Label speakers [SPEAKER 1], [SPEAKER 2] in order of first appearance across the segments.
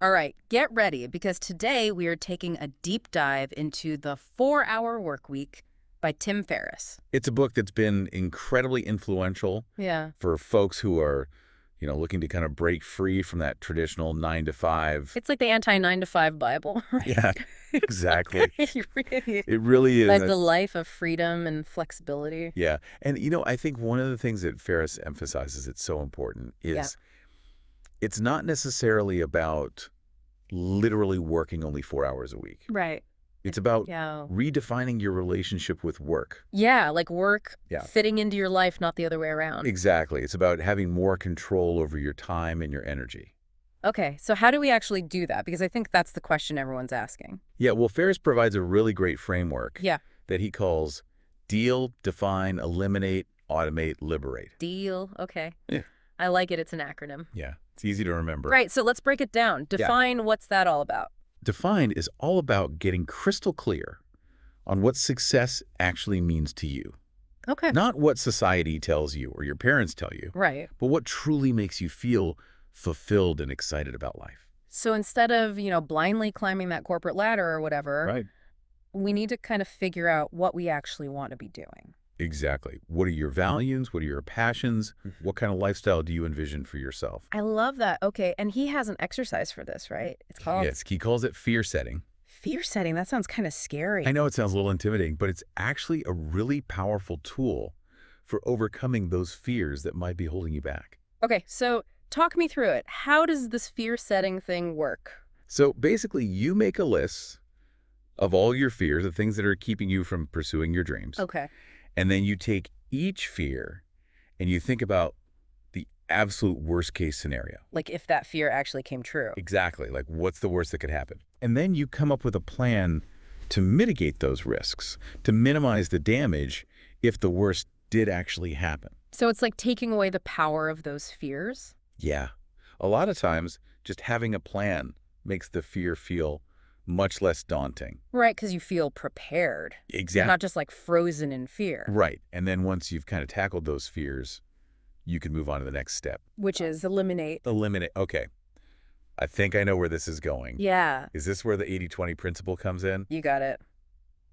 [SPEAKER 1] All right, get ready because today we are taking a deep dive into The 4-Hour Workweek by Tim Ferriss.
[SPEAKER 2] It's a book that's been incredibly influential
[SPEAKER 1] Yeah.
[SPEAKER 2] for folks who are, looking to kind of break free from that traditional 9 to 5.
[SPEAKER 1] It's like the anti-9 to 5 Bible, right?
[SPEAKER 2] Yeah, exactly.
[SPEAKER 1] It really
[SPEAKER 2] It really is.
[SPEAKER 1] led the life of freedom and flexibility.
[SPEAKER 2] Yeah. And, I think one of the things that Ferris emphasizes that's so important
[SPEAKER 1] Yeah.
[SPEAKER 2] is it's not necessarily about literally working only 4 hours a week.
[SPEAKER 1] Right.
[SPEAKER 2] It's about
[SPEAKER 1] Yeah.
[SPEAKER 2] redefining your relationship with work.
[SPEAKER 1] Yeah, like work
[SPEAKER 2] Yeah.
[SPEAKER 1] fitting into your life, not the other way around.
[SPEAKER 2] Exactly. It's about having more control over your time and your energy.
[SPEAKER 1] Okay, so how do we actually do that? Because I think that's the question everyone's asking.
[SPEAKER 2] Yeah, well, Ferris provides a really great framework
[SPEAKER 1] Yeah.
[SPEAKER 2] that he calls deal, define, eliminate, automate, liberate.
[SPEAKER 1] D.E.A.L. Okay.
[SPEAKER 2] Yeah.
[SPEAKER 1] I like it. It's an acronym.
[SPEAKER 2] Yeah, it's easy to remember.
[SPEAKER 1] Right, so let's break it down.
[SPEAKER 2] Yeah.
[SPEAKER 1] Define what's that all about.
[SPEAKER 2] Define is all about getting crystal clear on what success actually means to you.
[SPEAKER 1] Okay.
[SPEAKER 2] Not what society tells you or your parents tell you,
[SPEAKER 1] Right.
[SPEAKER 2] but what truly makes you feel fulfilled and excited about life.
[SPEAKER 1] So instead of, blindly climbing that corporate ladder or whatever,
[SPEAKER 2] Right.
[SPEAKER 1] we need to kind of figure out what we actually want to be doing.
[SPEAKER 2] Exactly. What are your values? What are your passions? What kind of lifestyle do you envision for yourself?
[SPEAKER 1] I love that. Okay, and he has an exercise for this, right? It's called
[SPEAKER 2] Yes, he calls it fear setting.
[SPEAKER 1] fear setting. That sounds kind of scary.
[SPEAKER 2] I know it sounds a little intimidating, but it's actually a really powerful tool for overcoming those fears that might be holding you back.
[SPEAKER 1] Okay, so talk me through it. How does this fear setting thing work?
[SPEAKER 2] So basically, you make a list of all your fears, the things that are keeping you from pursuing your dreams.
[SPEAKER 1] Okay.
[SPEAKER 2] And then you take each fear and you think about the absolute worst case scenario.
[SPEAKER 1] Like if that fear actually came true.
[SPEAKER 2] Exactly. Like what's the worst that could happen? And then you come up with a plan to mitigate those risks, to minimize the damage if the worst did actually happen.
[SPEAKER 1] So it's like taking away the power of those fears?
[SPEAKER 2] Yeah. A lot of times, just having a plan makes the fear feel much less daunting.
[SPEAKER 1] Right, because you feel prepared. You're
[SPEAKER 2] Exactly.
[SPEAKER 1] not just like frozen in fear,
[SPEAKER 2] Right. And then once you've kind of tackled those fears, you can move on to the next step.
[SPEAKER 1] which is eliminate.
[SPEAKER 2] Eliminate. Okay. I think I know where this is going.
[SPEAKER 1] Yeah,
[SPEAKER 2] Is this where the 80-20 principle comes in?
[SPEAKER 1] you got it.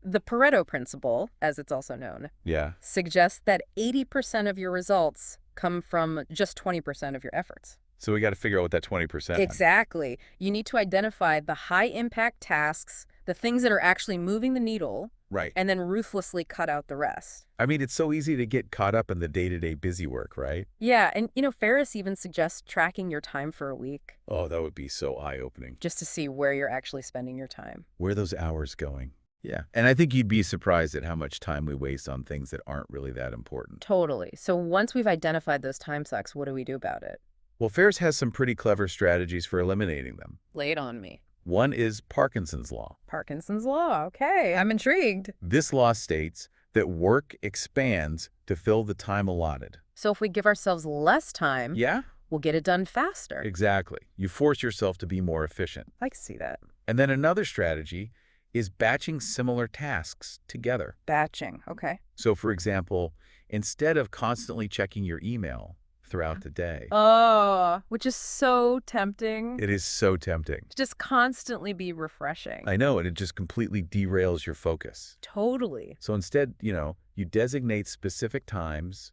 [SPEAKER 1] The Pareto principle, as it's also known,
[SPEAKER 2] Yeah.
[SPEAKER 1] suggests that 80% of your results come from just 20% of your efforts.
[SPEAKER 2] So we got to figure out what that 20% is.
[SPEAKER 1] Exactly. You need to identify the high-impact tasks, the things that are actually moving the needle,
[SPEAKER 2] Right.
[SPEAKER 1] and then ruthlessly cut out the rest.
[SPEAKER 2] I mean, it's so easy to get caught up in the day-to-day busy work, right?
[SPEAKER 1] Yeah, and Ferriss even suggests tracking your time for a week
[SPEAKER 2] Oh, that would be so eye-opening.
[SPEAKER 1] just to see where you're actually spending your time.
[SPEAKER 2] Where are those hours going? Yeah. And I think you'd be surprised at how much time we waste on things that aren't really that important.
[SPEAKER 1] Totally. So once we've identified those time sucks, what do we do about it?
[SPEAKER 2] Well, Ferris has some pretty clever strategies for eliminating them.
[SPEAKER 1] Lay it on me.
[SPEAKER 2] One is Parkinson's law.
[SPEAKER 1] Parkinson's law. Okay, I'm intrigued.
[SPEAKER 2] This law states that work expands to fill the time allotted.
[SPEAKER 1] So if we give ourselves less time,
[SPEAKER 2] Yeah?
[SPEAKER 1] we'll get it done faster.
[SPEAKER 2] Exactly. You force yourself to be more efficient.
[SPEAKER 1] I can see that.
[SPEAKER 2] And then another strategy is batching similar tasks together.
[SPEAKER 1] Batching. Okay.
[SPEAKER 2] So, for example, instead of constantly checking your email throughout the day,
[SPEAKER 1] Oh, which is so tempting.
[SPEAKER 2] it is so tempting.
[SPEAKER 1] To just constantly be refreshing.
[SPEAKER 2] I know, and it just completely derails your focus.
[SPEAKER 1] Totally.
[SPEAKER 2] So instead, you designate specific times,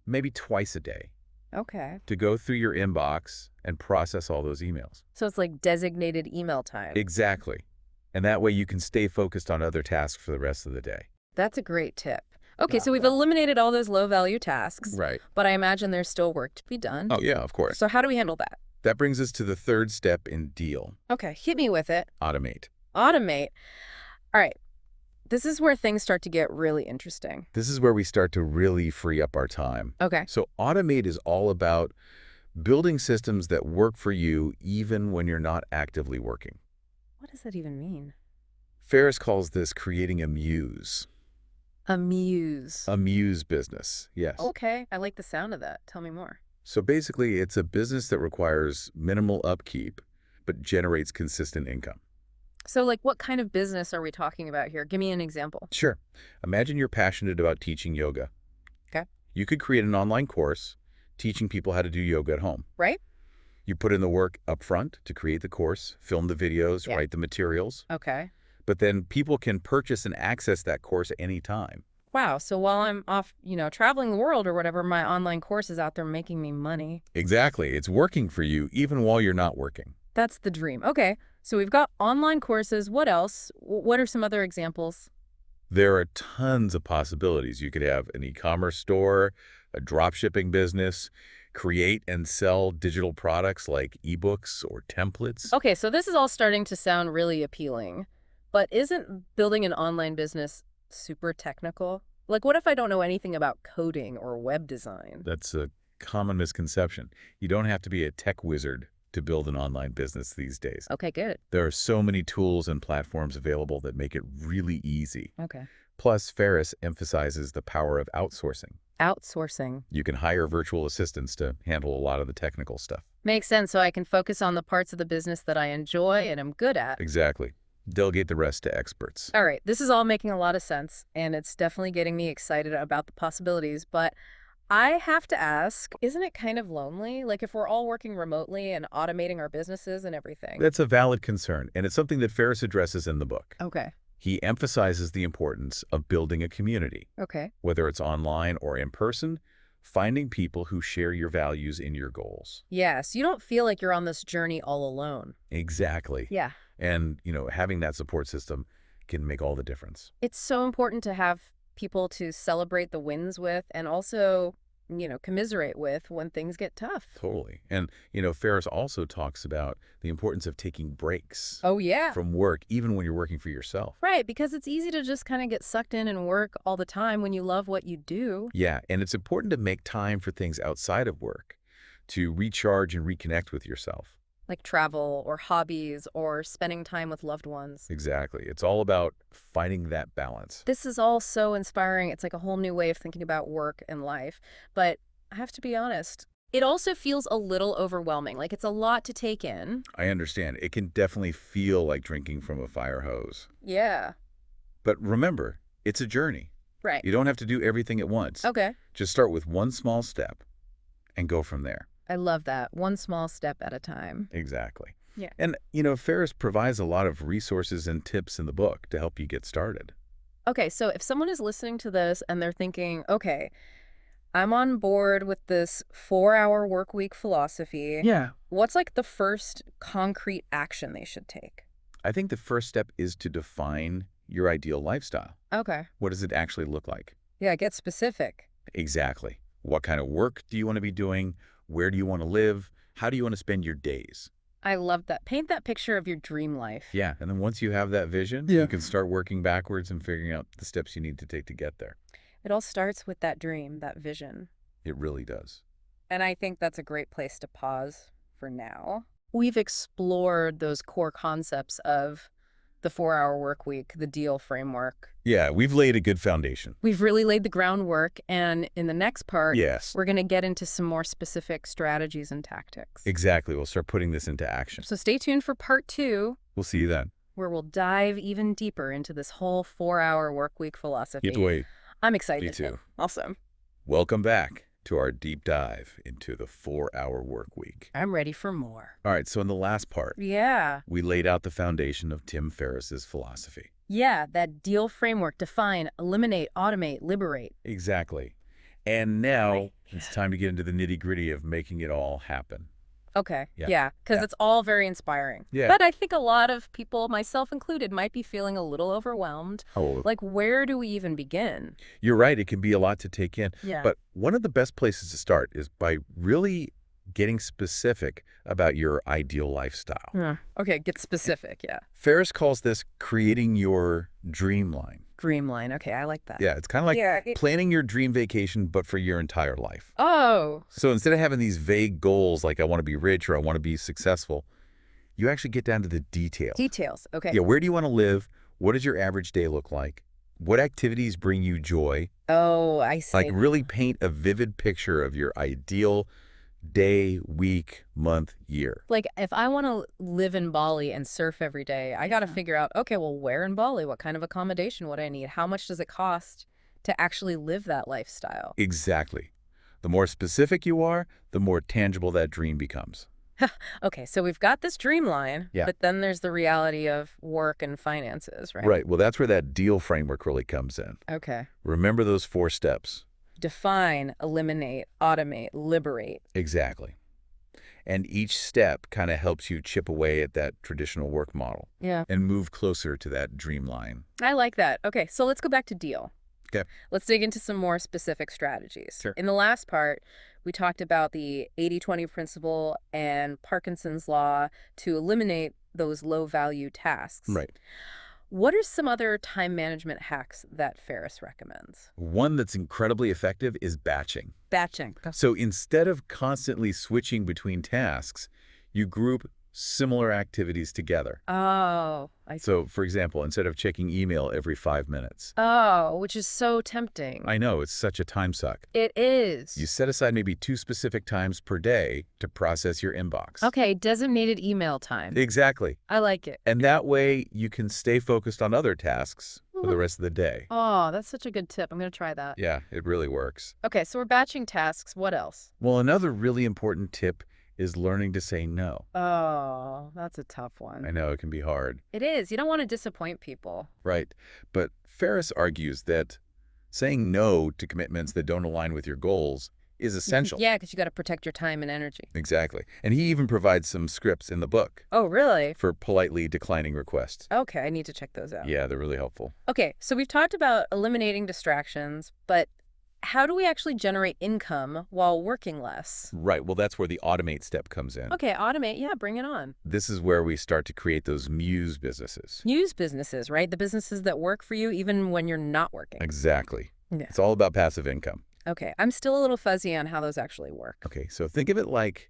[SPEAKER 2] maybe twice a day,
[SPEAKER 1] Okay.
[SPEAKER 2] to go through your inbox and process all those emails.
[SPEAKER 1] So it's like designated email time.
[SPEAKER 2] Exactly. And that way you can stay focused on other tasks for the rest of the day.
[SPEAKER 1] That's a great tip. Okay, so we've eliminated all those low-value tasks,
[SPEAKER 2] Right.
[SPEAKER 1] but I imagine there's still work to be done.
[SPEAKER 2] Oh, yeah, of course.
[SPEAKER 1] So how do we handle that?
[SPEAKER 2] That brings us to the third step in DEAL,
[SPEAKER 1] Okay, hit me with it.
[SPEAKER 2] automate.
[SPEAKER 1] Automate. All right. This is where things start to get really interesting.
[SPEAKER 2] This is where we start to really free up our time.
[SPEAKER 1] Okay.
[SPEAKER 2] So automate is all about building systems that work for you even when you're not actively working.
[SPEAKER 1] What does that even mean?
[SPEAKER 2] Ferris calls this creating a muse.
[SPEAKER 1] Amuse.
[SPEAKER 2] A muse business, yes.
[SPEAKER 1] Okay, I like the sound of that. Tell me more.
[SPEAKER 2] So basically, it's a business that requires minimal upkeep, but generates consistent income.
[SPEAKER 1] So, like, what kind of business are we talking about here? Give me an example.
[SPEAKER 2] Sure. Imagine you're passionate about teaching yoga.
[SPEAKER 1] Okay.
[SPEAKER 2] You could create an online course teaching people how to do yoga at home.
[SPEAKER 1] Right?
[SPEAKER 2] You put in the work up front to create the course, film the videos,
[SPEAKER 1] Yeah.
[SPEAKER 2] write the materials,
[SPEAKER 1] Okay.
[SPEAKER 2] but then people can purchase and access that course anytime.
[SPEAKER 1] Wow. So while I'm off, traveling the world or whatever, my online course is out there making me money.
[SPEAKER 2] Exactly. It's working for you even while you're not working.
[SPEAKER 1] That's the dream. Okay. So we've got online courses. What else? What are some other examples?
[SPEAKER 2] There are tons of possibilities. You could have an e-commerce store, a drop shipping business, create and sell digital products like ebooks or templates.
[SPEAKER 1] Okay, so this is all starting to sound really appealing, but isn't building an online business super technical? Like, what if I don't know anything about coding or web design?
[SPEAKER 2] That's a common misconception. You don't have to be a tech wizard to build an online business these days.
[SPEAKER 1] Okay, good.
[SPEAKER 2] There are so many tools and platforms available that make it really easy.
[SPEAKER 1] Okay.
[SPEAKER 2] Plus, Ferriss emphasizes the power of outsourcing.
[SPEAKER 1] Outsourcing.
[SPEAKER 2] You can hire virtual assistants to handle a lot of the technical stuff.
[SPEAKER 1] Makes sense, so I can focus on the parts of the business that I enjoy and am good at.
[SPEAKER 2] Exactly. Delegate the rest to experts.
[SPEAKER 1] All right, this is all making a lot of sense, and it's definitely getting me excited about the possibilities, but I have to ask, isn't it kind of lonely? Like if we're all working remotely and automating our businesses and everything?
[SPEAKER 2] That's a valid concern, and it's something that Ferriss addresses in the book.
[SPEAKER 1] Okay.
[SPEAKER 2] He emphasizes the importance of building a community,
[SPEAKER 1] Okay.
[SPEAKER 2] whether it's online or in person, finding people who share your values and your goals.
[SPEAKER 1] Yes, you don't feel like you're on this journey all alone.
[SPEAKER 2] Exactly.
[SPEAKER 1] Yeah.
[SPEAKER 2] And, having that support system can make all the difference.
[SPEAKER 1] It's so important to have people to celebrate the wins with and also, commiserate with when things get tough.
[SPEAKER 2] Totally. And, Ferriss also talks about the importance of taking breaks
[SPEAKER 1] Oh, yeah.
[SPEAKER 2] from work, even when you're working for yourself.
[SPEAKER 1] Right, because it's easy to just kind of get sucked in and work all the time when you love what you do.
[SPEAKER 2] Yeah, and it's important to make time for things outside of work to recharge and reconnect with yourself.
[SPEAKER 1] Like travel or hobbies or spending time with loved ones.
[SPEAKER 2] Exactly. It's all about finding that balance.
[SPEAKER 1] This is all so inspiring. It's like a whole new way of thinking about work and life. But I have to be honest, it also feels a little overwhelming. Like it's a lot to take in.
[SPEAKER 2] I understand. It can definitely feel like drinking from a fire hose.
[SPEAKER 1] Yeah.
[SPEAKER 2] But remember, it's a journey.
[SPEAKER 1] Right.
[SPEAKER 2] You don't have to do everything at once.
[SPEAKER 1] Okay.
[SPEAKER 2] Just start with one small step and go from there.
[SPEAKER 1] I love that. One small step at a time.
[SPEAKER 2] Exactly.
[SPEAKER 1] Yeah.
[SPEAKER 2] And, Ferriss provides a lot of resources and tips in the book to help you get started.
[SPEAKER 1] Okay, so if someone is listening to this and they're thinking, okay, I'm on board with this 4-hour work week philosophy.
[SPEAKER 2] Yeah.
[SPEAKER 1] What's like the first concrete action they should take?
[SPEAKER 2] I think the first step is to define your ideal lifestyle.
[SPEAKER 1] Okay.
[SPEAKER 2] What does it actually look like?
[SPEAKER 1] Yeah, get specific.
[SPEAKER 2] Exactly. What kind of work do you want to be doing? Where do you want to live? How do you want to spend your days?
[SPEAKER 1] I love that. Paint that picture of your dream life.
[SPEAKER 2] Yeah, and then once you have that vision, you can start working backwards and figuring out the steps you need to take to get there.
[SPEAKER 1] It all starts with that dream, that vision.
[SPEAKER 2] It really does.
[SPEAKER 1] And I think that's a great place to pause for now. We've explored those core concepts of the 4-hour work week, the D.E.A.L framework.
[SPEAKER 2] Yeah, we've laid a good foundation.
[SPEAKER 1] We've really laid the groundwork, and in the next part,
[SPEAKER 2] Yes.
[SPEAKER 1] we're going to get into some more specific strategies and tactics.
[SPEAKER 2] Exactly. We'll start putting this into action.
[SPEAKER 1] So stay tuned for part 2,
[SPEAKER 2] We'll see you then.
[SPEAKER 1] where we'll dive even deeper into this whole 4-hour work week philosophy.
[SPEAKER 2] Can't wait.
[SPEAKER 1] I'm excited.
[SPEAKER 2] Me too.
[SPEAKER 1] Awesome.
[SPEAKER 2] Welcome back to our deep dive into the 4-hour work week.
[SPEAKER 1] I'm ready for more.
[SPEAKER 2] All right, so in the last part,
[SPEAKER 1] Yeah.
[SPEAKER 2] we laid out the foundation of Tim Ferriss's philosophy.
[SPEAKER 1] Yeah, that D.E.A.L framework: define, eliminate, automate, liberate.
[SPEAKER 2] Exactly. And now
[SPEAKER 1] Right.
[SPEAKER 2] it's time to get into the nitty-gritty of making it all happen.
[SPEAKER 1] Okay.
[SPEAKER 2] Yeah.
[SPEAKER 1] Yeah, because
[SPEAKER 2] Yeah.
[SPEAKER 1] it's all very inspiring.
[SPEAKER 2] Yeah.
[SPEAKER 1] But I think a lot of people, myself included, might be feeling a little overwhelmed.
[SPEAKER 2] Oh,
[SPEAKER 1] Like, where do we even begin?
[SPEAKER 2] you're right. It can be a lot to take in.
[SPEAKER 1] Yeah.
[SPEAKER 2] But one of the best places to start is by really getting specific about your ideal lifestyle.
[SPEAKER 1] Yeah. Okay, get specific. Yeah.
[SPEAKER 2] Ferriss calls this creating your dream line.
[SPEAKER 1] Dreamline. Okay, I like that.
[SPEAKER 2] Yeah, it's kind of like planning your dream vacation, but for your entire life.
[SPEAKER 1] Oh.
[SPEAKER 2] So instead of having these vague goals like I want to be rich or I want to be successful, you actually get down to the details.
[SPEAKER 1] Details. Okay.
[SPEAKER 2] Yeah, where do you want to live? What does your average day look like? What activities bring you joy?
[SPEAKER 1] Oh, I see.
[SPEAKER 2] Like really paint a vivid picture of your ideal day, week, month, year.
[SPEAKER 1] Like, if I want to live in Bali and surf every day, I got to figure out, okay, well, where in Bali? What kind of accommodation would I need? How much does it cost to actually live that lifestyle?
[SPEAKER 2] Exactly. The more specific you are, the more tangible that dream becomes.
[SPEAKER 1] Okay, so we've got this dreamline,
[SPEAKER 2] Yeah.
[SPEAKER 1] but then there's the reality of work and finances, right?
[SPEAKER 2] Right. Well, that's where that deal framework really comes in.
[SPEAKER 1] Okay.
[SPEAKER 2] Remember those 4 steps.
[SPEAKER 1] Define, eliminate, automate, liberate.
[SPEAKER 2] Exactly. And each step kind of helps you chip away at that traditional work model
[SPEAKER 1] Yeah.
[SPEAKER 2] and move closer to that dream line.
[SPEAKER 1] I like that. Okay, so let's go back to deal.
[SPEAKER 2] Okay.
[SPEAKER 1] Let's dig into some more specific strategies.
[SPEAKER 2] Sure.
[SPEAKER 1] In the last part, we talked about the 80-20 principle and Parkinson's law to eliminate those low-value tasks.
[SPEAKER 2] Right.
[SPEAKER 1] What are some other time management hacks that Ferriss recommends?
[SPEAKER 2] One that's incredibly effective is batching.
[SPEAKER 1] Batching.
[SPEAKER 2] So instead of constantly switching between tasks, you group similar activities together.
[SPEAKER 1] Oh, I see.
[SPEAKER 2] So, for example, instead of checking email every 5 minutes.
[SPEAKER 1] Oh, which is so tempting.
[SPEAKER 2] I know, it's such a time suck.
[SPEAKER 1] It is.
[SPEAKER 2] You set aside maybe 2 specific times per day to process your inbox.
[SPEAKER 1] Okay, designated email time.
[SPEAKER 2] Exactly.
[SPEAKER 1] I like it.
[SPEAKER 2] And that way you can stay focused on other tasks for the rest of the day.
[SPEAKER 1] Oh, that's such a good tip. I'm going to try that.
[SPEAKER 2] Yeah, it really works.
[SPEAKER 1] Okay, so we're batching tasks. What else?
[SPEAKER 2] Well, another really important tip is learning to say no.
[SPEAKER 1] Oh, that's a tough one.
[SPEAKER 2] I know it can be hard.
[SPEAKER 1] It is. You don't want to disappoint people.
[SPEAKER 2] Right. But Ferriss argues that saying no to commitments that don't align with your goals is essential.
[SPEAKER 1] Yeah, because you got to protect your time and energy.
[SPEAKER 2] Exactly. And he even provides some scripts in the book
[SPEAKER 1] Oh, really?
[SPEAKER 2] for politely declining requests.
[SPEAKER 1] Okay, I need to check those out.
[SPEAKER 2] Yeah, they're really helpful.
[SPEAKER 1] Okay, so we've talked about eliminating distractions, but how do we actually generate income while working less?
[SPEAKER 2] Right. Well, that's where the automate step comes in.
[SPEAKER 1] Okay, automate. Yeah, bring it on.
[SPEAKER 2] This is where we start to create those muse businesses.
[SPEAKER 1] Use businesses, right? The businesses that work for you even when you're not working.
[SPEAKER 2] Exactly.
[SPEAKER 1] Yeah.
[SPEAKER 2] It's all about passive income.
[SPEAKER 1] Okay, I'm still a little fuzzy on how those actually work.
[SPEAKER 2] Okay, so think of it like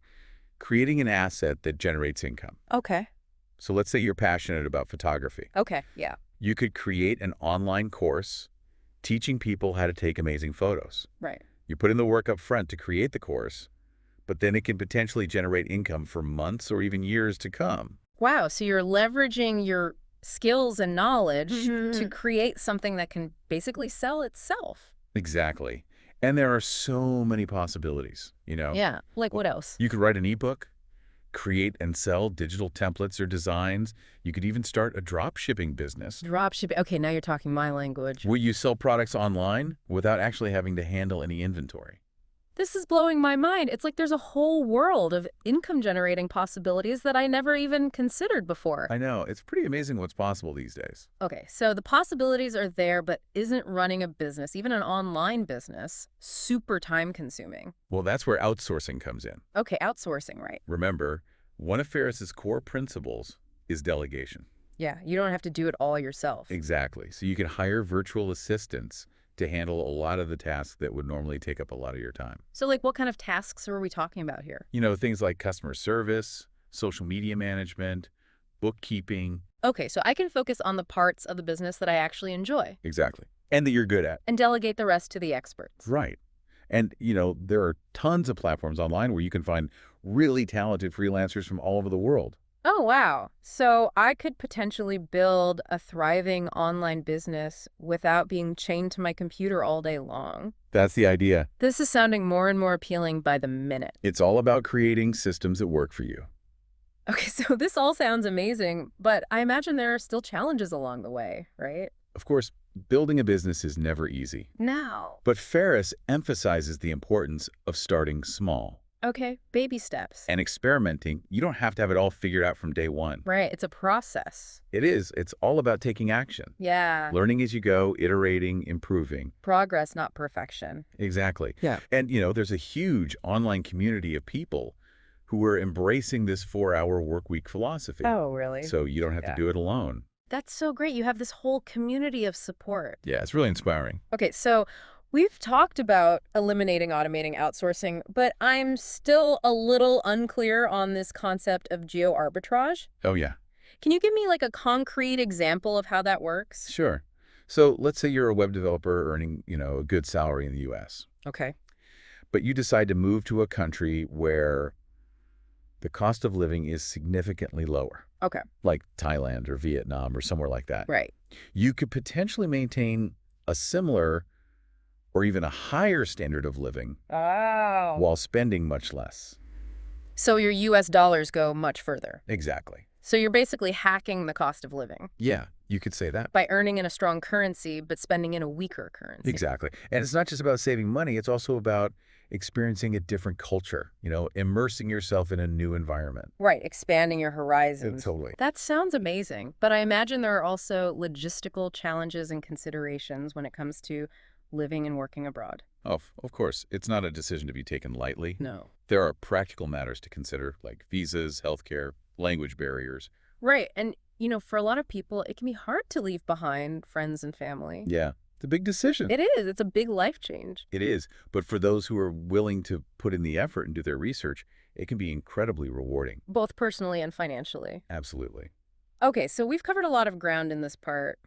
[SPEAKER 2] creating an asset that generates income.
[SPEAKER 1] Okay.
[SPEAKER 2] So let's say you're passionate about photography.
[SPEAKER 1] Okay, yeah.
[SPEAKER 2] You could create an online course teaching people how to take amazing photos.
[SPEAKER 1] Right.
[SPEAKER 2] You put in the work up front to create the course, but then it can potentially generate income for months or even years to come.
[SPEAKER 1] Wow, so you're leveraging your skills and knowledge to create something that can basically sell itself.
[SPEAKER 2] Exactly. And there are so many possibilities, you know?
[SPEAKER 1] Yeah, like what else?
[SPEAKER 2] You could write an ebook, create and sell digital templates or designs. You could even start a drop shipping business
[SPEAKER 1] Drop shipping. Okay, now you're talking my language.
[SPEAKER 2] where you sell products online without actually having to handle any inventory.
[SPEAKER 1] This is blowing my mind. It's like there's a whole world of income-generating possibilities that I never even considered before.
[SPEAKER 2] I know. It's pretty amazing what's possible these days.
[SPEAKER 1] Okay, so the possibilities are there, but isn't running a business, even an online business, super time-consuming?
[SPEAKER 2] Well, that's where outsourcing comes in.
[SPEAKER 1] Okay, outsourcing, right?
[SPEAKER 2] Remember, one of Ferriss's core principles is delegation.
[SPEAKER 1] Yeah, you don't have to do it all yourself.
[SPEAKER 2] Exactly. So you can hire virtual assistants to handle a lot of the tasks that would normally take up a lot of your time.
[SPEAKER 1] So, like, what kind of tasks are we talking about here?
[SPEAKER 2] You know, things like customer service, social media management, bookkeeping.
[SPEAKER 1] Okay, so I can focus on the parts of the business that I actually enjoy
[SPEAKER 2] Exactly. And that you're good at.
[SPEAKER 1] and delegate the rest to the experts.
[SPEAKER 2] Right. And, you know, there are tons of platforms online where you can find really talented freelancers from all over the world.
[SPEAKER 1] Oh, wow. So I could potentially build a thriving online business without being chained to my computer all day long.
[SPEAKER 2] That's the idea.
[SPEAKER 1] This is sounding more and more appealing by the minute.
[SPEAKER 2] It's all about creating systems that work for you.
[SPEAKER 1] Okay, so this all sounds amazing, but I imagine there are still challenges along the way, right?
[SPEAKER 2] Of course, building a business is never easy.
[SPEAKER 1] No.
[SPEAKER 2] But Ferriss emphasizes the importance of starting small
[SPEAKER 1] Okay, baby steps.
[SPEAKER 2] and experimenting. You don't have to have it all figured out from day one.
[SPEAKER 1] Right, it's a process.
[SPEAKER 2] It is. It's all about taking action.
[SPEAKER 1] Yeah,
[SPEAKER 2] Learning as you go, iterating, improving.
[SPEAKER 1] progress, not perfection.
[SPEAKER 2] Exactly.
[SPEAKER 1] Yeah.
[SPEAKER 2] And, you know, there's a huge online community of people who are embracing this 4-hour work week philosophy.
[SPEAKER 1] Oh, really?
[SPEAKER 2] So you don't have
[SPEAKER 1] Yeah.
[SPEAKER 2] to do it alone.
[SPEAKER 1] That's so great. You have this whole community of support.
[SPEAKER 2] Yeah, it's really inspiring.
[SPEAKER 1] Okay, so we've talked about eliminating, automating, outsourcing, but I'm still a little unclear on this concept of geo-arbitrage.
[SPEAKER 2] Oh, yeah.
[SPEAKER 1] Can you give me like a concrete example of how that works?
[SPEAKER 2] Sure. So let's say you're a web developer earning, you know, a good salary in the U.S.,
[SPEAKER 1] Okay.
[SPEAKER 2] but you decide to move to a country where the cost of living is significantly lower,
[SPEAKER 1] Okay.
[SPEAKER 2] like Thailand or Vietnam or somewhere like that.
[SPEAKER 1] Right.
[SPEAKER 2] You could potentially maintain a similar or even a higher standard of living
[SPEAKER 1] Oh.
[SPEAKER 2] while spending much less.
[SPEAKER 1] So your US dollars go much further.
[SPEAKER 2] Exactly.
[SPEAKER 1] So you're basically hacking the cost of living
[SPEAKER 2] Yeah, you could say that.
[SPEAKER 1] by earning in a strong currency but spending in a weaker currency.
[SPEAKER 2] Exactly. And it's not just about saving money, it's also about experiencing a different culture, immersing yourself in a new environment.
[SPEAKER 1] Right, expanding your horizons.
[SPEAKER 2] Totally.
[SPEAKER 1] That sounds amazing, but I imagine there are also logistical challenges and considerations when it comes to living and working abroad.
[SPEAKER 2] Oh, of course, it's not a decision to be taken lightly.
[SPEAKER 1] No.
[SPEAKER 2] There are practical matters to consider, like visas, healthcare, language barriers.
[SPEAKER 1] Right, and for a lot of people, it can be hard to leave behind friends and family.
[SPEAKER 2] Yeah, it's a big decision.
[SPEAKER 1] It is. It's a big life change.
[SPEAKER 2] It is. But for those who are willing to put in the effort and do their research, it can be incredibly rewarding.
[SPEAKER 1] Both personally and financially.
[SPEAKER 2] Absolutely.
[SPEAKER 1] Okay, so we've covered a lot of ground in this part.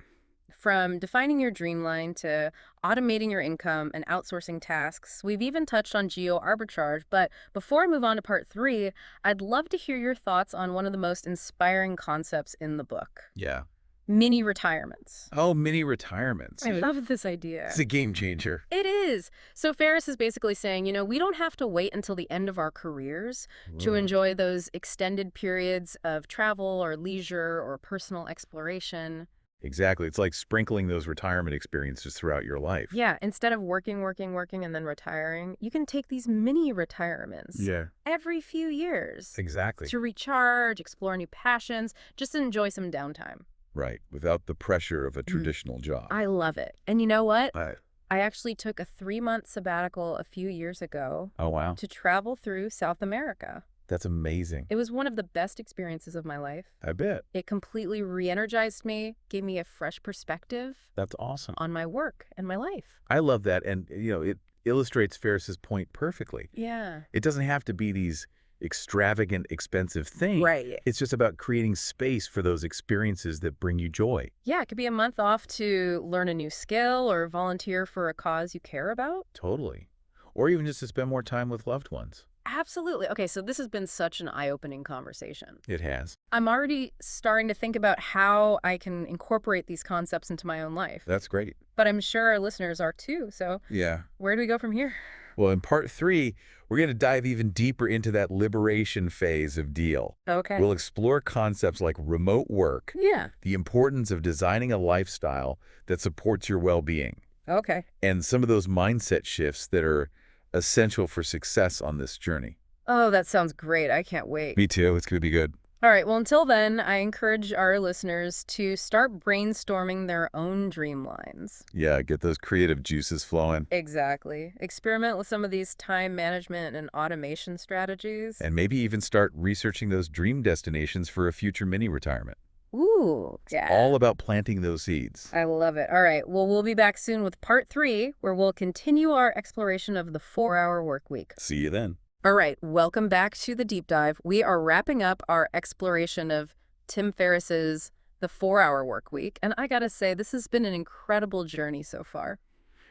[SPEAKER 1] From defining your dreamline to automating your income and outsourcing tasks, we've even touched on geo-arbitrage. But before I move on to part 3, I'd love to hear your thoughts on one of the most inspiring concepts in the book.
[SPEAKER 2] Yeah.
[SPEAKER 1] Mini retirements.
[SPEAKER 2] Oh, mini retirements.
[SPEAKER 1] I love this idea.
[SPEAKER 2] It's a game changer.
[SPEAKER 1] It is. So Ferriss is basically saying, we don't have to wait until the end of our careers to
[SPEAKER 2] Right.
[SPEAKER 1] enjoy those extended periods of travel or leisure or personal exploration.
[SPEAKER 2] Exactly. It's like sprinkling those retirement experiences throughout your life.
[SPEAKER 1] Yeah, instead of working, and then retiring, you can take these mini retirements
[SPEAKER 2] Yeah.
[SPEAKER 1] every few years
[SPEAKER 2] Exactly.
[SPEAKER 1] to recharge, explore new passions, just enjoy some downtime.
[SPEAKER 2] Right. Without the pressure of a traditional job.
[SPEAKER 1] I love it. And you know what?
[SPEAKER 2] Right.
[SPEAKER 1] I actually took a 3-month sabbatical a few years ago
[SPEAKER 2] Oh, wow.
[SPEAKER 1] to travel through South America.
[SPEAKER 2] That's amazing.
[SPEAKER 1] It was one of the best experiences of my life.
[SPEAKER 2] I bet.
[SPEAKER 1] It completely re-energized me, gave me a fresh perspective
[SPEAKER 2] That's awesome.
[SPEAKER 1] on my work and my life.
[SPEAKER 2] I love that. And, it illustrates Ferriss's point perfectly.
[SPEAKER 1] Yeah.
[SPEAKER 2] It doesn't have to be these extravagant, expensive things.
[SPEAKER 1] Right.
[SPEAKER 2] It's just about creating space for those experiences that bring you joy.
[SPEAKER 1] Yeah, it could be a month off to learn a new skill or volunteer for a cause you care about.
[SPEAKER 2] Totally. Or even just to spend more time with loved ones.
[SPEAKER 1] Absolutely. Okay, so this has been such an eye-opening conversation.
[SPEAKER 2] It has.
[SPEAKER 1] I'm already starting to think about how I can incorporate these concepts into my own life.
[SPEAKER 2] That's great.
[SPEAKER 1] But I'm sure our listeners are too. So
[SPEAKER 2] Yeah.
[SPEAKER 1] where do we go from here?
[SPEAKER 2] Well, in part 3, we're going to dive even deeper into that liberation phase of D.E.A.L.
[SPEAKER 1] Okay.
[SPEAKER 2] We'll explore concepts like remote work,
[SPEAKER 1] Yeah.
[SPEAKER 2] the importance of designing a lifestyle that supports your well-being,
[SPEAKER 1] Okay.
[SPEAKER 2] and some of those mindset shifts that are essential for success on this journey.
[SPEAKER 1] Oh, that sounds great. I can't wait.
[SPEAKER 2] Me too. It's going to be good.
[SPEAKER 1] All right. Well, until then, I encourage our listeners to start brainstorming their own dreamlines.
[SPEAKER 2] Yeah, get those creative juices flowing.
[SPEAKER 1] Exactly. Experiment with some of these time management and automation strategies.
[SPEAKER 2] And maybe even start researching those dream destinations for a future mini retirement.
[SPEAKER 1] Ooh, yeah.
[SPEAKER 2] All about planting those seeds.
[SPEAKER 1] I love it. All right. Well, we'll be back soon with part 3, where we'll continue our exploration of the 4-hour work week.
[SPEAKER 2] See you then.
[SPEAKER 1] All right. Welcome back to the deep dive. We are wrapping up our exploration of Tim Ferriss's The 4-Hour Work Week. And I got to say, this has been an incredible journey so far.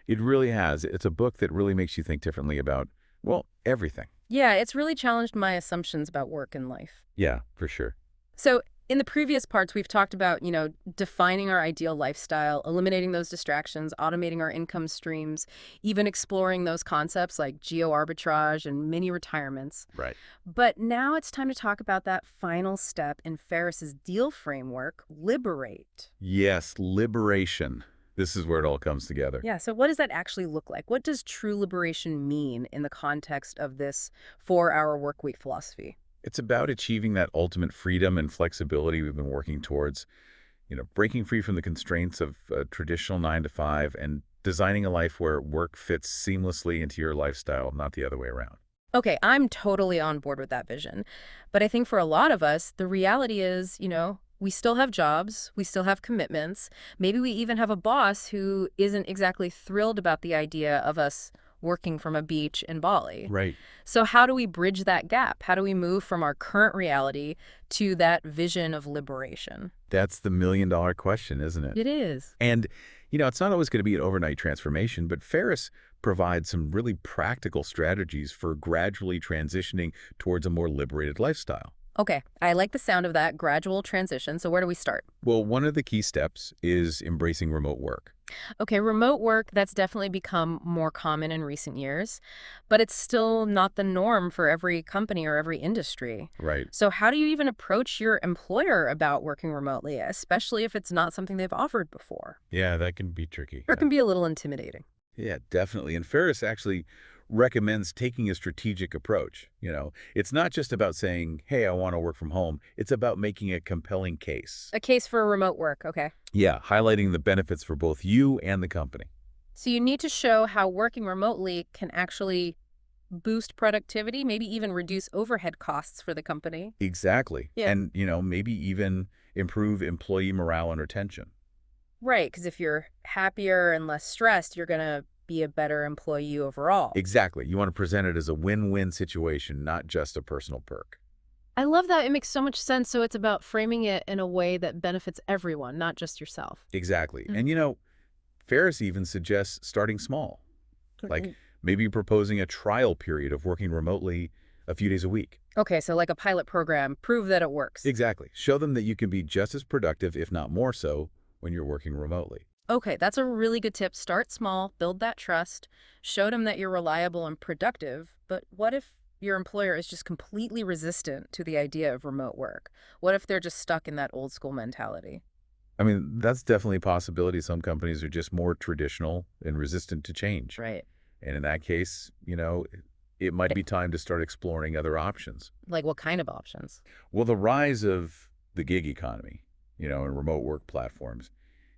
[SPEAKER 2] It really has. It's a book that really makes you think differently about, well, everything.
[SPEAKER 1] Yeah, it's really challenged my assumptions about work and life.
[SPEAKER 2] Yeah, for sure.
[SPEAKER 1] So in the previous parts, we've talked about, defining our ideal lifestyle, eliminating those distractions, automating our income streams, even exploring those concepts like geo-arbitrage and mini retirements.
[SPEAKER 2] Right.
[SPEAKER 1] But now it's time to talk about that final step in Ferriss's D.E.A.L framework, liberate.
[SPEAKER 2] Yes, liberation. This is where it all comes together.
[SPEAKER 1] Yeah, so what does that actually look like? What does true liberation mean in the context of this 4-hour work week philosophy?
[SPEAKER 2] It's about achieving that ultimate freedom and flexibility we've been working towards, breaking free from the constraints of a traditional 9 to 5 and designing a life where work fits seamlessly into your lifestyle, not the other way around.
[SPEAKER 1] Okay, I'm totally on board with that vision. But I think for a lot of us, the reality is, we still have jobs, we still have commitments. Maybe we even have a boss who isn't exactly thrilled about the idea of us working from a beach in Bali.
[SPEAKER 2] Right.
[SPEAKER 1] So how do we bridge that gap? How do we move from our current reality to that vision of liberation?
[SPEAKER 2] That's the million-dollar question, isn't it?
[SPEAKER 1] It is.
[SPEAKER 2] And, it's not always going to be an overnight transformation, but Ferriss provides some really practical strategies for gradually transitioning towards a more liberated lifestyle.
[SPEAKER 1] Okay, I like the sound of that gradual transition. So where do we start?
[SPEAKER 2] Well, one of the key steps is embracing remote work.
[SPEAKER 1] Okay, remote work, that's definitely become more common in recent years, but it's still not the norm for every company or every industry.
[SPEAKER 2] Right.
[SPEAKER 1] So how do you even approach your employer about working remotely, especially if it's not something they've offered before?
[SPEAKER 2] Yeah, that can be tricky.
[SPEAKER 1] Or it can be a little intimidating.
[SPEAKER 2] Yeah, definitely. And Ferriss actually recommends taking a strategic approach. It's not just about saying, hey, I want to work from home. It's about making a compelling case.
[SPEAKER 1] A case for remote work, okay.
[SPEAKER 2] Yeah, highlighting the benefits for both you and the company.
[SPEAKER 1] So you need to show how working remotely can actually boost productivity, maybe even reduce overhead costs for the company.
[SPEAKER 2] Exactly.
[SPEAKER 1] Yeah.
[SPEAKER 2] And, maybe even improve employee morale and retention.
[SPEAKER 1] Right, because if you're happier and less stressed, you're going to be a better employee overall.
[SPEAKER 2] Exactly. You want to present it as a win-win situation, not just a personal perk.
[SPEAKER 1] I love that. It makes so much sense. So it's about framing it in a way that benefits everyone, not just yourself.
[SPEAKER 2] Exactly.
[SPEAKER 1] Mm.
[SPEAKER 2] And, Ferriss even suggests starting small, like
[SPEAKER 1] Mm.
[SPEAKER 2] maybe proposing a trial period of working remotely a few days a week.
[SPEAKER 1] Okay, so like a pilot program, prove that it works.
[SPEAKER 2] Exactly. Show them that you can be just as productive, if not more so, when you're working remotely.
[SPEAKER 1] Okay, that's a really good tip. Start small, build that trust, show them that you're reliable and productive. But what if your employer is just completely resistant to the idea of remote work? What if they're just stuck in that old school mentality?
[SPEAKER 2] I mean, that's definitely a possibility. Some companies are just more traditional and resistant to change.
[SPEAKER 1] Right.
[SPEAKER 2] And in that case, it might be time to start exploring other options.
[SPEAKER 1] Like what kind of options?
[SPEAKER 2] Well, the rise of the gig economy, and remote work platforms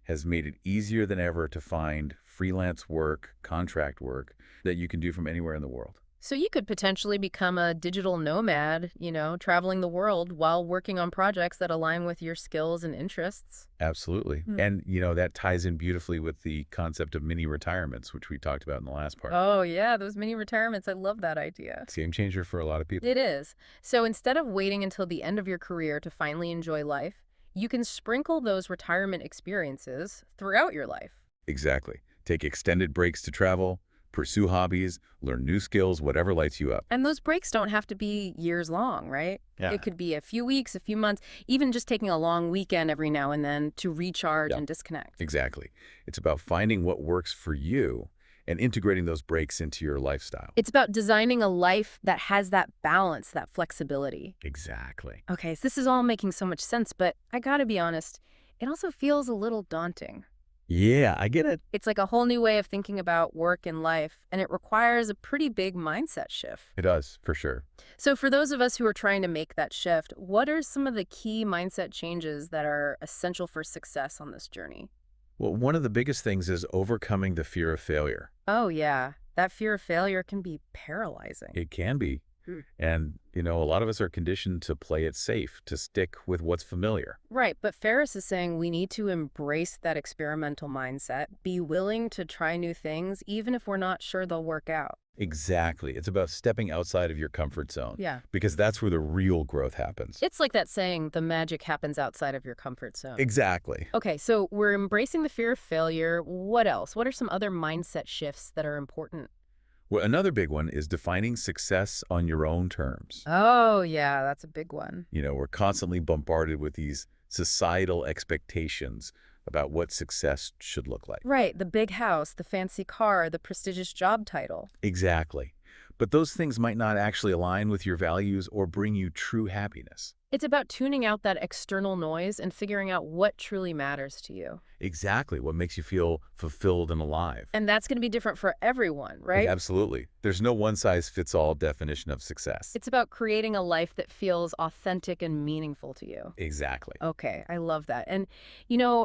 [SPEAKER 2] has made it easier than ever to find freelance work, contract work that you can do from anywhere in the world.
[SPEAKER 1] So you could potentially become a digital nomad, traveling the world while working on projects that align with your skills and interests.
[SPEAKER 2] Absolutely.
[SPEAKER 1] Hmm.
[SPEAKER 2] And, that ties in beautifully with the concept of mini retirements, which we talked about in the last part.
[SPEAKER 1] Oh, yeah, those mini retirements. I love that idea.
[SPEAKER 2] It's a game changer for a lot of people.
[SPEAKER 1] It is. So instead of waiting until the end of your career to finally enjoy life, you can sprinkle those retirement experiences throughout your life.
[SPEAKER 2] Exactly. Take extended breaks to travel, pursue hobbies, learn new skills, whatever lights you up.
[SPEAKER 1] And those breaks don't have to be years long, right?
[SPEAKER 2] Yeah.
[SPEAKER 1] It could be a few weeks, a few months, even just taking a long weekend every now and then to recharge
[SPEAKER 2] Yeah,
[SPEAKER 1] and disconnect.
[SPEAKER 2] exactly. It's about finding what works for you and integrating those breaks into your lifestyle.
[SPEAKER 1] It's about designing a life that has that balance, that flexibility.
[SPEAKER 2] Exactly.
[SPEAKER 1] Okay, so this is all making so much sense, but I gotta be honest, it also feels a little daunting.
[SPEAKER 2] Yeah, I get it.
[SPEAKER 1] It's like a whole new way of thinking about work and life, and it requires a pretty big mindset shift.
[SPEAKER 2] It does, for sure.
[SPEAKER 1] So for those of us who are trying to make that shift, what are some of the key mindset changes that are essential for success on this journey?
[SPEAKER 2] Well, one of the biggest things is overcoming the fear of failure.
[SPEAKER 1] Oh, yeah. That fear of failure can be paralyzing.
[SPEAKER 2] It can be.
[SPEAKER 1] Hmm.
[SPEAKER 2] And, a lot of us are conditioned to play it safe, to stick with what's familiar.
[SPEAKER 1] Right, but Ferriss is saying we need to embrace that experimental mindset, be willing to try new things, even if we're not sure they'll work out.
[SPEAKER 2] Exactly. It's about stepping outside of your comfort zone
[SPEAKER 1] Yeah.
[SPEAKER 2] because that's where the real growth happens.
[SPEAKER 1] It's like that saying, the magic happens outside of your comfort zone.
[SPEAKER 2] Exactly.
[SPEAKER 1] Okay, so we're embracing the fear of failure. What else? What are some other mindset shifts that are important?
[SPEAKER 2] Well, another big one is defining success on your own terms.
[SPEAKER 1] Oh, yeah, that's a big one.
[SPEAKER 2] We're constantly bombarded with these societal expectations about what success should look like.
[SPEAKER 1] Right, the big house, the fancy car, the prestigious job title.
[SPEAKER 2] Exactly. But those things might not actually align with your values or bring you true happiness.
[SPEAKER 1] It's about tuning out that external noise and figuring out what truly matters to you.
[SPEAKER 2] Exactly what makes you feel fulfilled and alive.
[SPEAKER 1] And that's going to be different for everyone, right?
[SPEAKER 2] Absolutely. There's no one-size-fits-all definition of success.
[SPEAKER 1] It's about creating a life that feels authentic and meaningful to you.
[SPEAKER 2] Exactly.
[SPEAKER 1] Okay, I love that. And,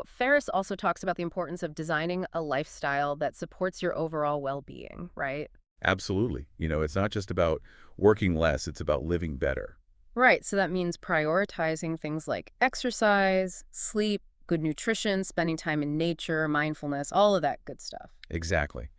[SPEAKER 1] Ferriss also talks about the importance of designing a lifestyle that supports your overall well-being, right?
[SPEAKER 2] Absolutely. It's not just about working less, it's about living better.
[SPEAKER 1] Right, so that means prioritizing things like exercise, sleep, good nutrition, spending time in nature, mindfulness, all of that good stuff.
[SPEAKER 2] Exactly.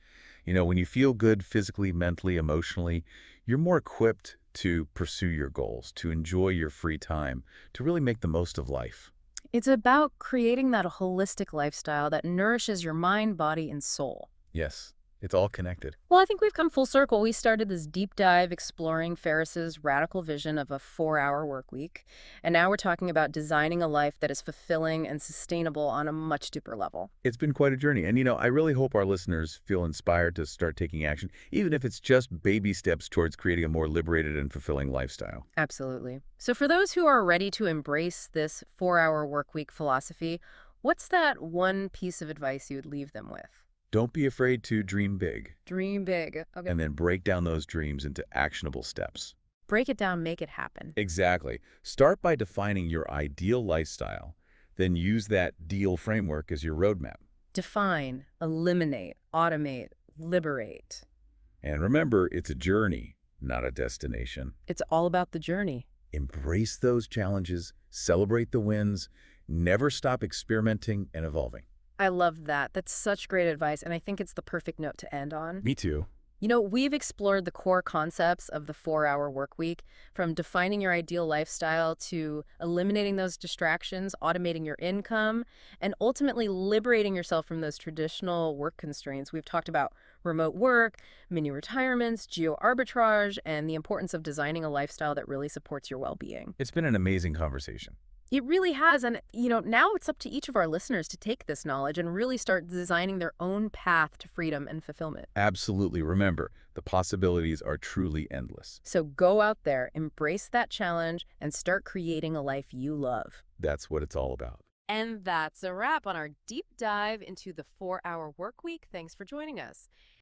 [SPEAKER 2] When you feel good physically, mentally, emotionally, you're more equipped to pursue your goals, to enjoy your free time, to really make the most of life.
[SPEAKER 1] It's about creating that holistic lifestyle that nourishes your mind, body, and soul.
[SPEAKER 2] Yes. It's all connected.
[SPEAKER 1] Well, I think we've come full circle. We started this deep dive exploring Ferriss's radical vision of a 4-hour work week, and now we're talking about designing a life that is fulfilling and sustainable on a much deeper level.
[SPEAKER 2] It's been quite a journey. And, I really hope our listeners feel inspired to start taking action, even if it's just baby steps towards creating a more liberated and fulfilling lifestyle.
[SPEAKER 1] Absolutely. So for those who are ready to embrace this 4-hour work week philosophy, what's that one piece of advice you would leave them with?
[SPEAKER 2] Don't be afraid to dream big,
[SPEAKER 1] Dream big. Okay.
[SPEAKER 2] and then break down those dreams into actionable steps.
[SPEAKER 1] Break it down, make it happen.
[SPEAKER 2] Exactly. Start by defining your ideal lifestyle, then use that D.E.A.L framework as your roadmap.
[SPEAKER 1] Define, eliminate, automate, liberate.
[SPEAKER 2] And remember, it's a journey, not a destination.
[SPEAKER 1] It's all about the journey.
[SPEAKER 2] Embrace those challenges, celebrate the wins, never stop experimenting and evolving.
[SPEAKER 1] I love that. That's such great advice, and I think it's the perfect note to end on.
[SPEAKER 2] Me too.
[SPEAKER 1] We've explored the core concepts of the 4-hour work week, from defining your ideal lifestyle to eliminating those distractions, automating your income, and ultimately liberating yourself from those traditional work constraints. We've talked about remote work, mini retirements, geo-arbitrage, and the importance of designing a lifestyle that really supports your well-being.
[SPEAKER 2] It's been an amazing conversation.
[SPEAKER 1] It really has. And, now it's up to each of our listeners to take this knowledge and really start designing their own path to freedom and fulfillment.
[SPEAKER 2] Absolutely. Remember, the possibilities are truly endless.
[SPEAKER 1] So go out there, embrace that challenge, and start creating a life you love.
[SPEAKER 2] That's what it's all about.
[SPEAKER 1] And that's a wrap on our deep dive into the 4-hour work week. Thanks for joining us.